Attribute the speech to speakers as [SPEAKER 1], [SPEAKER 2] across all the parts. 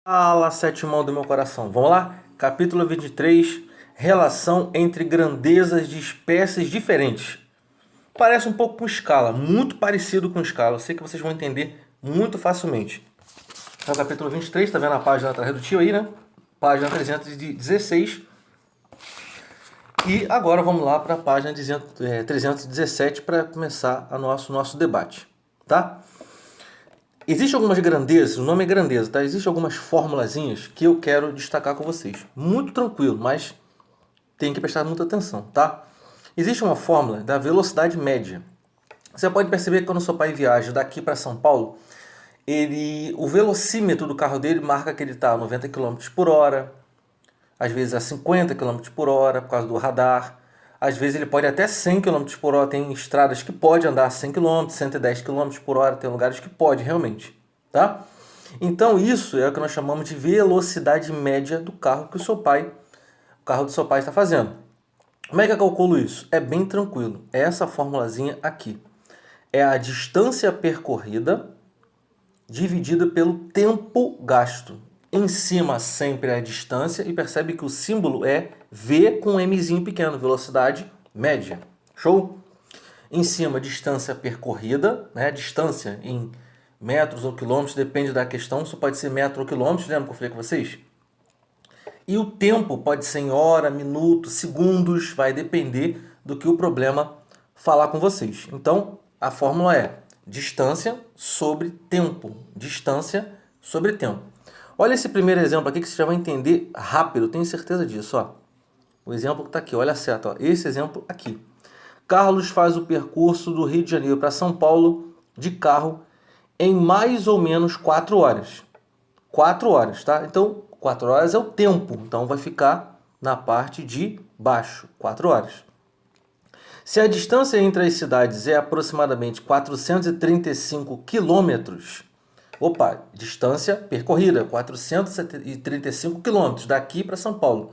[SPEAKER 1] Fala, sétimo do meu coração. Vamos lá? Capítulo 23. Relação entre grandezas de espécies diferentes. Parece um pouco com escala, muito parecido com escala. Eu sei que vocês vão entender muito facilmente. É o capítulo 23, tá vendo a página atrás do tio aí, né? Página 316. E agora vamos lá para a página 317 para começar o nosso debate, tá? Existem algumas grandezas, o nome é grandeza, tá? Existem algumas formulazinhas que eu quero destacar com vocês. Muito tranquilo, mas tem que prestar muita atenção, tá? Existe uma fórmula da velocidade média. Você pode perceber que quando seu pai viaja daqui para São Paulo, o velocímetro do carro dele marca que ele está a 90 km por hora, às vezes a 50 km por hora por causa do radar. Às vezes ele pode até 100 km por hora, tem estradas que pode andar 100 km, 110 km por hora, tem lugares que pode realmente, tá? Então isso é o que nós chamamos de velocidade média do carro que o carro do seu pai está fazendo. Como é que eu calculo isso? É bem tranquilo, é essa formulazinha aqui. É a distância percorrida dividida pelo tempo gasto. Em cima sempre é a distância e percebe que o símbolo é V com um Mzinho pequeno, velocidade média. Show? Em cima, distância percorrida, né? Distância em metros ou quilômetros, depende da questão. Isso pode ser metro ou quilômetros, lembra que eu falei com vocês? E o tempo pode ser em hora, minuto, segundos, vai depender do que o problema falar com vocês. Então, a fórmula é distância sobre tempo. Distância sobre tempo. Olha esse primeiro exemplo aqui que você já vai entender rápido, tenho certeza disso. Ó. O exemplo que está aqui, olha certo. Ó. Esse exemplo aqui. Carlos faz o percurso do Rio de Janeiro para São Paulo de carro em mais ou menos 4 horas. 4 horas, tá? Então, 4 horas é o tempo. Então, vai ficar na parte de baixo. 4 horas. Se a distância entre as cidades é aproximadamente 435 quilômetros, opa, distância percorrida, 435 quilômetros daqui para São Paulo.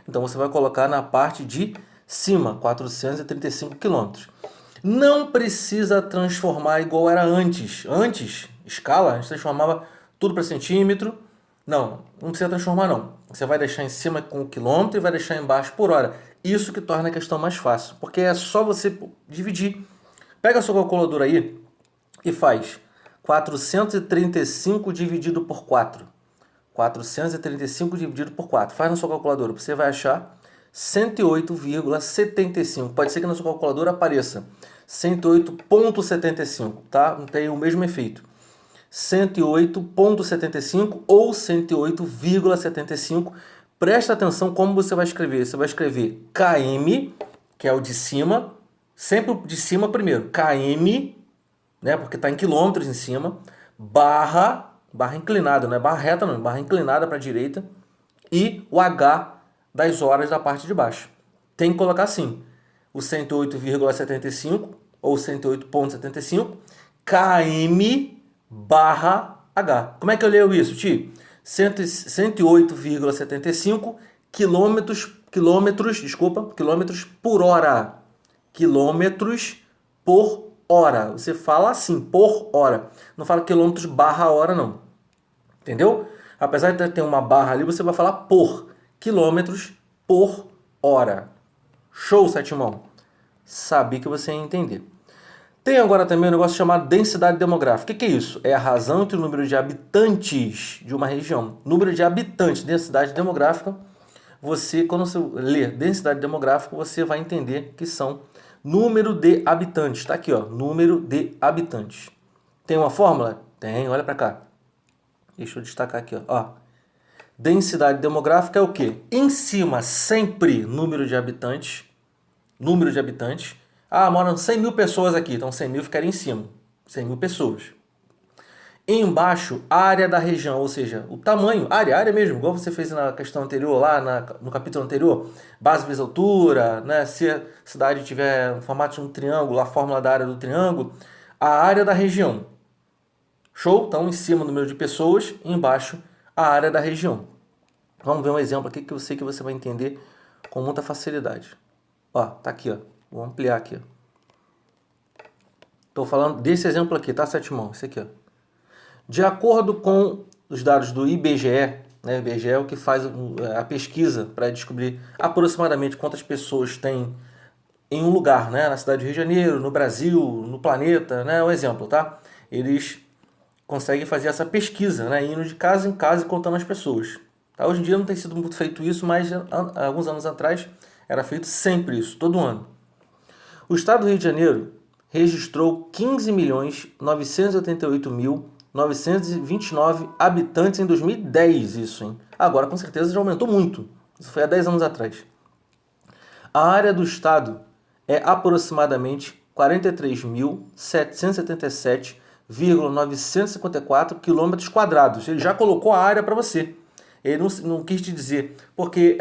[SPEAKER 1] Então você vai colocar na parte de cima, 435 quilômetros. Não precisa transformar igual era antes. Antes, escala, a gente transformava tudo para centímetro. Não precisa transformar não. Você vai deixar em cima com o quilômetro e vai deixar embaixo por hora. Isso que torna a questão mais fácil, porque é só você dividir. Pega a sua calculadora aí e faz 435 dividido por 4. 435 dividido por 4. Faz na sua calculadora, você vai achar 108,75. Pode ser que na sua calculadora apareça 108,75, tá? Não tem o mesmo efeito. 108,75 ou 108,75. Presta atenção como você vai escrever. Você vai escrever km, que é o de cima, sempre o de cima primeiro, km, né, porque está em quilômetros em cima, barra inclinada, não é barra reta não, barra inclinada para a direita, e o H das horas da parte de baixo. Tem que colocar assim, o 108,75 ou 108,75 km barra H. Como é que eu leio isso, tio? 108,75 quilômetros por hora. Quilômetros por hora. Você fala assim, por hora. Não fala quilômetros barra hora, não. Entendeu? Apesar de ter uma barra ali, você vai falar por. Quilômetros por hora. Show, Sétimão? Sabia que você ia entender. Tem agora também um negócio chamado densidade demográfica. O que é isso? É a razão entre o número de habitantes de uma região. Número de habitantes, densidade demográfica. Você, quando você ler densidade demográfica, você vai entender que são número de habitantes. Está aqui, ó, número de habitantes. Tem uma fórmula? Tem, olha para cá. Deixa eu destacar aqui, ó. Densidade demográfica é o quê? Em cima, sempre número de habitantes. Número de habitantes. Ah, moram 100 mil pessoas aqui, então 100 mil ficaria em cima. 100 mil pessoas. Embaixo, área da região, ou seja, o tamanho, área mesmo, igual você fez na questão anterior, lá no capítulo anterior, base vezes altura, né? Se a cidade tiver no formato de um triângulo, a fórmula da área do triângulo, a área da região. Show? Então, em cima o número de pessoas, e embaixo a área da região. Vamos ver um exemplo aqui que eu sei que você vai entender com muita facilidade. Ó, tá aqui, ó. Vou ampliar aqui, ó. Tô falando desse exemplo aqui, tá, Sétimão? Esse aqui, ó. De acordo com os dados do IBGE, né? O IBGE é o que faz a pesquisa para descobrir aproximadamente quantas pessoas tem em um lugar, né? Na cidade do Rio de Janeiro, no Brasil, no planeta, né? Um exemplo, tá? Eles conseguem fazer essa pesquisa, né? Indo de casa em casa e contando as pessoas. Tá? Hoje em dia não tem sido muito feito isso, mas alguns anos atrás era feito sempre isso, todo ano. O estado do Rio de Janeiro registrou 15.988.929 habitantes em 2010, isso, hein? Agora com certeza já aumentou muito. Isso foi há 10 anos atrás. A área do estado é aproximadamente 43.777,954 quilômetros quadrados. Ele já colocou a área para você. Ele não quis te dizer, porque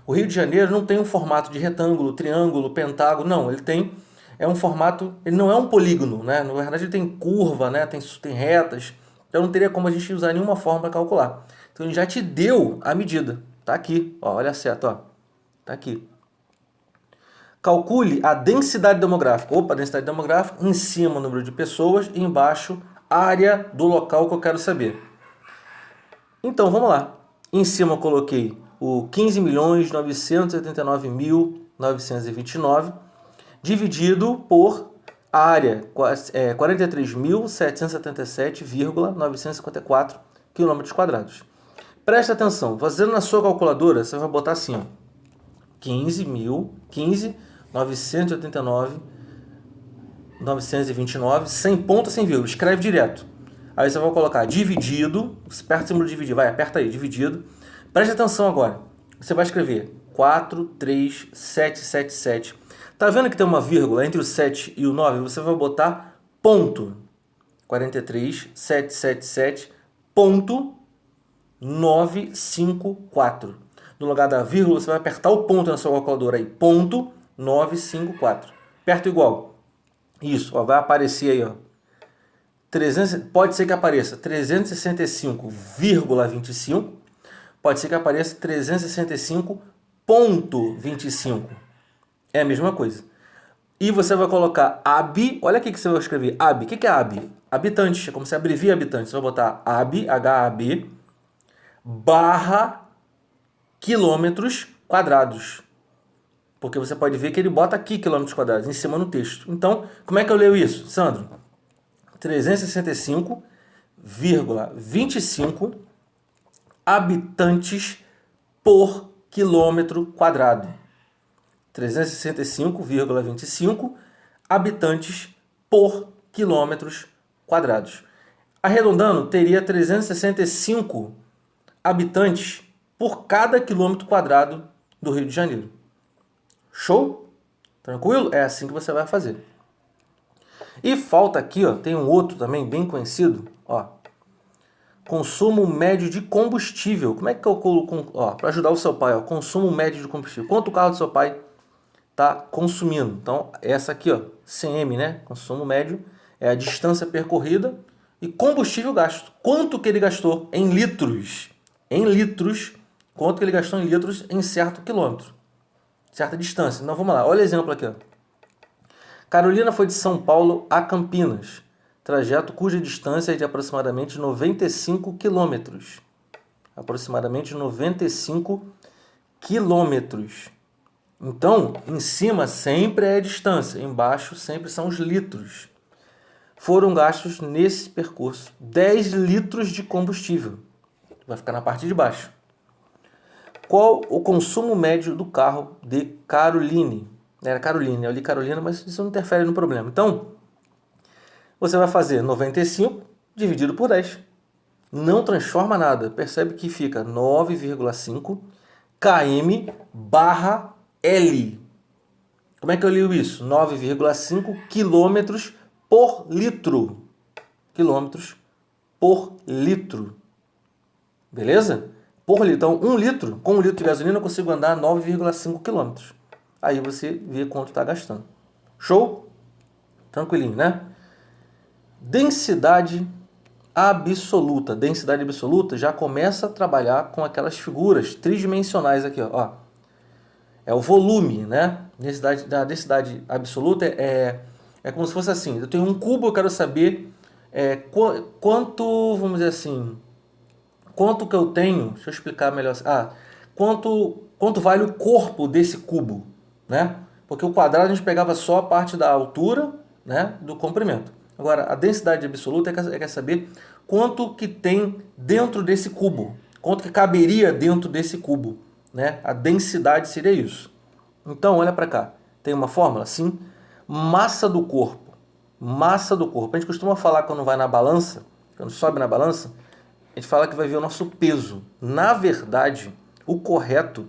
[SPEAKER 1] o Rio de Janeiro não tem um formato de retângulo, triângulo, pentágono, não. Ele tem um formato, ele não é um polígono, né? Na verdade ele tem curva, né? Tem retas, então não teria como a gente usar nenhuma forma para calcular. Então ele já te deu a medida, tá aqui, ó, olha a seta, ó, tá aqui. Calcule a densidade demográfica. Opa, densidade demográfica, em cima o número de pessoas e embaixo área do local que eu quero saber. Então vamos lá. Em cima eu coloquei o 15.989.929 dividido por área 43.777,954 km quadrados. Presta atenção, fazendo na sua calculadora, você vai botar assim, ó, 15.989.929, sem ponto, sem vírgula, escreve direto. Aí você vai colocar dividido, aperta o símbolo de dividir, vai, aperta aí, dividido. Preste atenção agora, você vai escrever 43777. Tá vendo que tem uma vírgula entre o 7 e o 9? Você vai botar ponto 43777.954. No lugar da vírgula, você vai apertar o ponto na sua calculadora aí, ponto 954. Aperta igual. Isso, ó, vai aparecer aí, ó. 300, pode ser que apareça 365,25, pode ser que apareça 365,25. É a mesma coisa. E você vai colocar AB, olha aqui que você vai escrever AB. O que é AB? Habitante, é como se abrevia habitante. Você vai botar AB, HAB, barra quilômetros quadrados. Porque você pode ver que ele bota aqui quilômetros quadrados, em cima no texto. Então, como é que eu leio isso, Sandro? 365,25 habitantes por quilômetro quadrado. 365,25 habitantes por quilômetros quadrados. Arredondando, teria 365 habitantes por cada quilômetro quadrado do Rio de Janeiro. Show? Tranquilo? É assim que você vai fazer. E falta aqui, ó, tem um outro também bem conhecido, ó. Consumo médio de combustível. Como é que eu calculo, para ajudar o seu pai, ó, consumo médio de combustível. Quanto o carro do seu pai está consumindo? Então, essa aqui, ó, CM, né? Consumo médio é a distância percorrida e combustível gasto. Quanto que ele gastou em litros? Em litros, quanto que ele gastou em litros em certo quilômetro, certa distância. Então, vamos lá. Olha o exemplo aqui, ó. Carolina foi de São Paulo a Campinas, trajeto cuja distância é de aproximadamente 95 quilômetros. Aproximadamente 95 quilômetros. Então, em cima sempre é a distância, embaixo sempre são os litros. Foram gastos nesse percurso 10 litros de combustível. Vai ficar na parte de baixo. Qual o consumo médio do carro de Caroline? Era Caroline, eu li Carolina, mas isso não interfere no problema. Então, você vai fazer 95 dividido por 10. Não transforma nada. Percebe que fica 9,5 km barra L. Como é que eu ligo isso? 9,5 quilômetros por litro. Quilômetros por litro. Beleza? Por litro. Então, 1 litro, com 1 litro de gasolina eu consigo andar 9,5 quilômetros. Aí você vê quanto está gastando. Show? Tranquilinho, né? Densidade absoluta. Densidade absoluta já começa a trabalhar com aquelas figuras tridimensionais aqui, ó. É o volume, né? A densidade absoluta é como se fosse assim. Eu tenho um cubo, eu quero saber quanto, vamos dizer assim, quanto que eu tenho, deixa eu explicar melhor. Quanto vale o corpo desse cubo, né? Porque o quadrado a gente pegava só a parte da altura, né, do comprimento. Agora, a densidade absoluta quer saber quanto que tem dentro desse cubo, quanto que caberia dentro desse cubo, né? A densidade seria isso. Então, olha para cá. Tem uma fórmula? Sim. Massa do corpo. Massa do corpo. A gente costuma falar quando vai na balança, quando sobe na balança, a gente fala que vai ver o nosso peso. Na verdade, o correto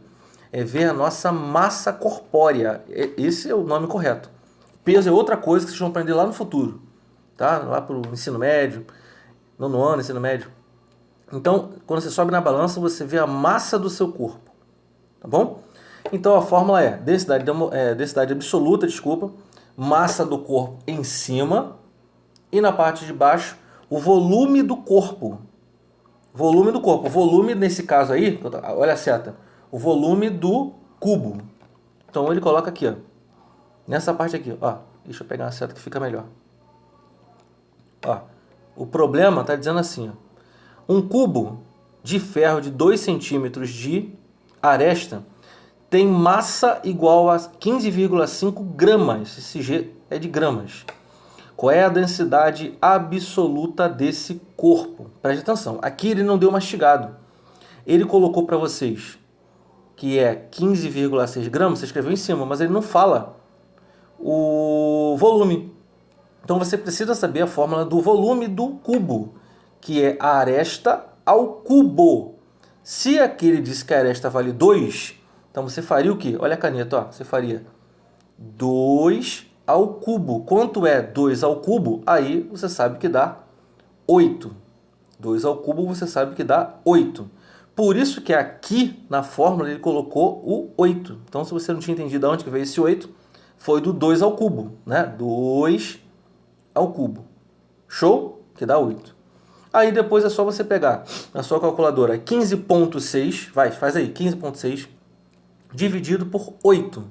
[SPEAKER 1] é ver a nossa massa corpórea. Esse é o nome correto. Peso é outra coisa que vocês vão aprender lá no futuro, tá? Lá para o ensino médio, nono ano, ensino médio. Então, quando você sobe na balança, você vê a massa do seu corpo, tá bom? Então a fórmula é densidade absoluta, massa do corpo em cima e na parte de baixo o volume do corpo. Volume do corpo. O volume nesse caso aí, olha a seta, o volume do cubo. Então ele coloca aqui, ó, nessa parte aqui, ó. Deixa eu pegar uma seta que fica melhor. Ó, o problema está dizendo assim, ó, um cubo de ferro de 2 centímetros de aresta tem massa igual a 15,5 gramas. Esse G é de gramas. Qual é a densidade absoluta desse corpo? Preste atenção. Aqui ele não deu mastigado. Ele colocou para vocês que é 15,6 gramas. Você escreveu em cima, mas ele não fala o volume. Então você precisa saber a fórmula do volume do cubo, que é a aresta ao cubo. Se aqui ele disse que a aresta vale 2, então você faria o quê? Olha a caneta, ó. Você faria 2 ao cubo. Quanto é 2 ao cubo? Aí você sabe que dá 8. 2 ao cubo você sabe que dá 8. Por isso que aqui na fórmula ele colocou o 8. Então se você não tinha entendido de onde que veio esse 8, foi do 2 ao cubo, né? 2 ao cubo. Show? Que dá 8. Aí depois é só você pegar na sua calculadora 15,6, faz aí, 15,6 dividido por 8.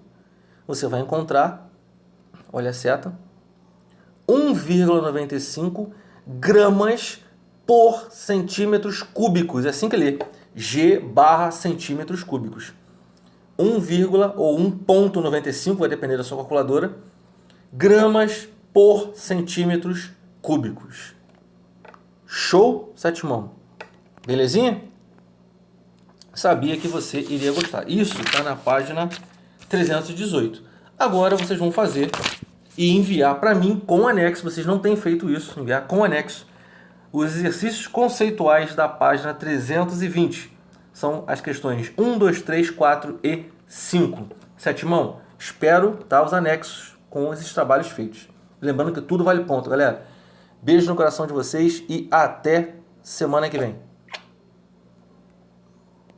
[SPEAKER 1] Você vai encontrar, olha a seta, 1,95 gramas por centímetros cúbicos. É assim que lê, G barra centímetros cúbicos. 1, ou 1,95, vai depender da sua calculadora, gramas por centímetros cúbicos. Show, Sétimão? Belezinha? Sabia que você iria gostar. Isso está na página 318. Agora vocês vão fazer e enviar para mim com anexo. Vocês não têm feito isso, enviar com anexo os exercícios conceituais da página 320. São as questões 1, 2, 3, 4 e 5. Sétimão, espero os anexos com esses trabalhos feitos. Lembrando que tudo vale ponto, galera. Beijo no coração de vocês e até semana que vem.